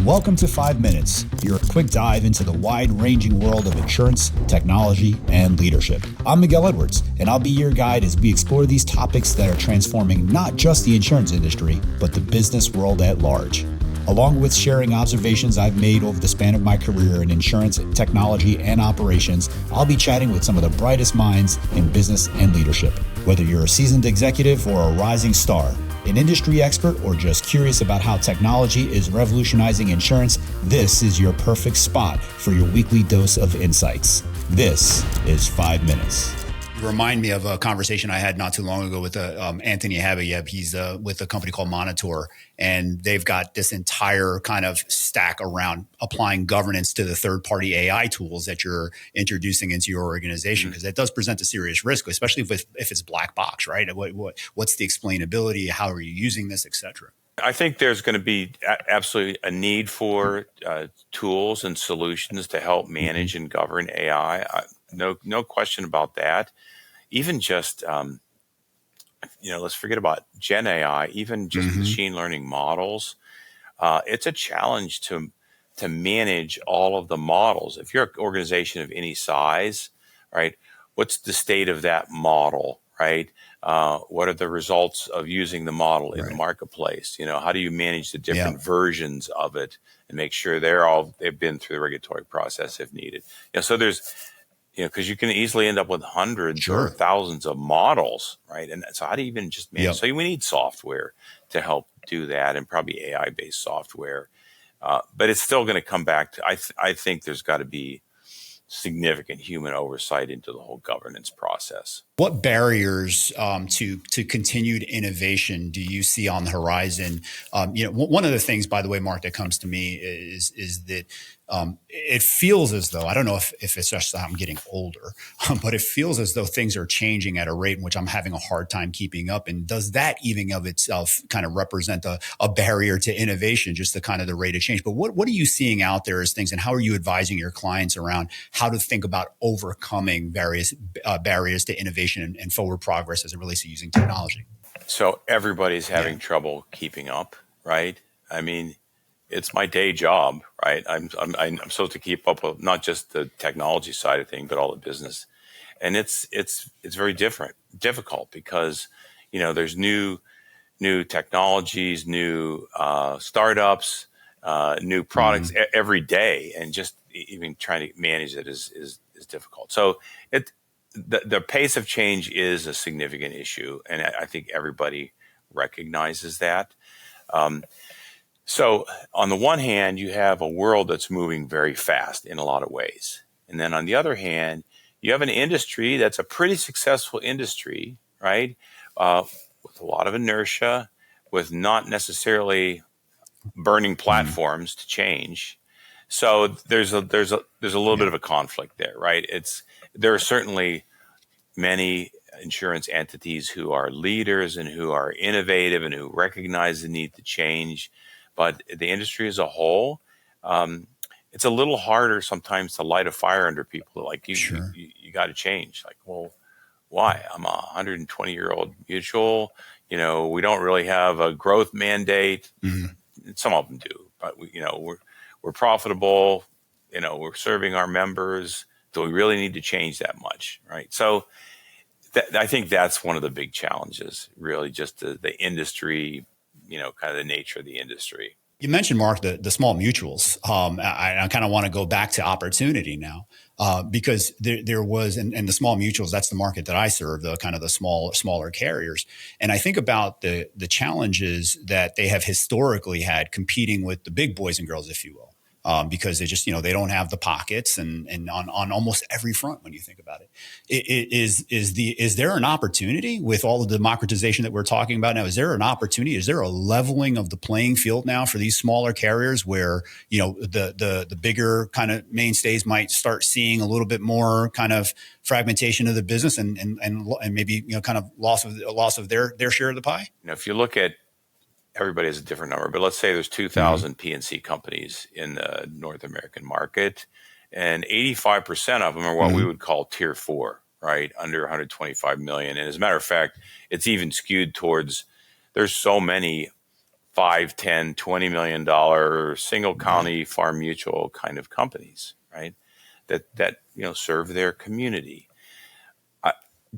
Welcome to 5 Minutes, your quick dive into the wide-ranging world of insurance, technology, and leadership. I'm Miguel Edwards, and I'll be your guide as we explore these topics that are transforming not just the insurance industry, but the business world at large. Along with sharing observations I've made over the span of my career in insurance, technology, and operations, I'll be chatting with some of the brightest minds in business and leadership. Whether you're a seasoned executive or a rising star, an industry expert, or just curious about how technology is revolutionizing insurance, this is your perfect spot for your weekly dose of insights. This is 5 Minutes. You remind me of a conversation I had not too long ago with Anthony Habib. He's with a company called Monitor, and they've got this entire kind of stack around applying governance to the third-party AI tools that you're introducing into your organization, because that does present a serious risk, especially if it's black box, right? What's the explainability? How are you using this, et cetera? I think there's going to be absolutely a need for tools and solutions to help manage and govern AI. No question about that. Even just, let's forget about Gen AI, even just machine learning models. It's a challenge to manage all of the models. If you're an organization of any size, right, what's the state of that model, right? What are the results of using the model in the marketplace? How do you manage the different versions of it and make sure they've been through the regulatory process if needed? So there's, because you can easily end up with hundreds or thousands of models, right? And so how do you even just manage? So we need software to help do that, and probably AI-based software. But it's still going to come back to, I think there's got to be significant human oversight into the whole governance process. What barriers to continued innovation do you see on the horizon? One of the things, by the way, Mark, that comes to me is that it feels as though, I don't know if it's just that I'm getting older, but it feels as though things are changing at a rate in which I'm having a hard time keeping up. And does that even of itself kind of represent a barrier to innovation, just the kind of the rate of change? But what are you seeing out there as things, and how are you advising your clients around how to think about overcoming various barriers to innovation and forward progress as it relates to using technology? So everybody's having trouble keeping up, right? I mean, it's my day job, right? I'm supposed to keep up with not just the technology side of things, but all the business, and it's very difficult because there's new technologies, new startups, new products every day, and just even trying to manage it is difficult. So the pace of change is a significant issue, and I think everybody recognizes that. So on the one hand, you have a world that's moving very fast in a lot of ways. And then on the other hand, you have an industry that's a pretty successful industry, right? With a lot of inertia, with not necessarily burning platforms to change. So there's a little bit of a conflict there, right? There are certainly many insurance entities who are leaders and who are innovative and who recognize the need to change. But the industry as a whole, it's a little harder sometimes to light a fire under people. Like you got to change. Like, well, why? I'm a 120-year-old mutual. We don't really have a growth mandate. Some of them do, but we're profitable. We're serving our members. Do we really need to change that much, right? So I think that's one of the big challenges, really, just the industry. Kind of the nature of the industry. You mentioned, Mark, the small mutuals. I kind of want to go back to opportunity now, because there was, and the small mutuals, that's the market that I serve, the kind of the smaller carriers. And I think about the challenges that they have historically had competing with the big boys and girls, if you will. Because they just, they don't have the pockets and on almost every front when you think about it. Is there an opportunity with all the democratization that we're talking about now? Is there an opportunity? Is there a leveling of the playing field now for these smaller carriers where, the bigger kind of mainstays might start seeing a little bit more kind of fragmentation of the business and maybe, kind of loss of their share of the pie? If you look at, everybody has a different number, but let's say there's 2,000 P&C companies in the North American market, and 85% of them are what we would call tier 4, right? Under 125 million. And as a matter of fact, it's even skewed towards, there's so many 5, 10, $20 million single county farm mutual kind of companies, right? That serve their community.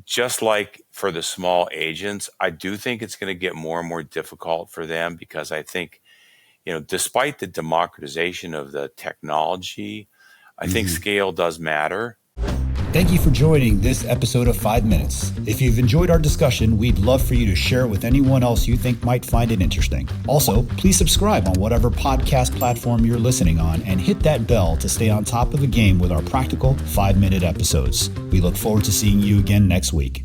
Just like for the small agents, I do think it's going to get more and more difficult for them, because I think, despite the democratization of the technology, I think scale does matter. Thank you for joining this episode of 5 Minutes. If you've enjoyed our discussion, we'd love for you to share it with anyone else you think might find it interesting. Also, please subscribe on whatever podcast platform you're listening on and hit that bell to stay on top of the game with our practical 5-minute episodes. We look forward to seeing you again next week.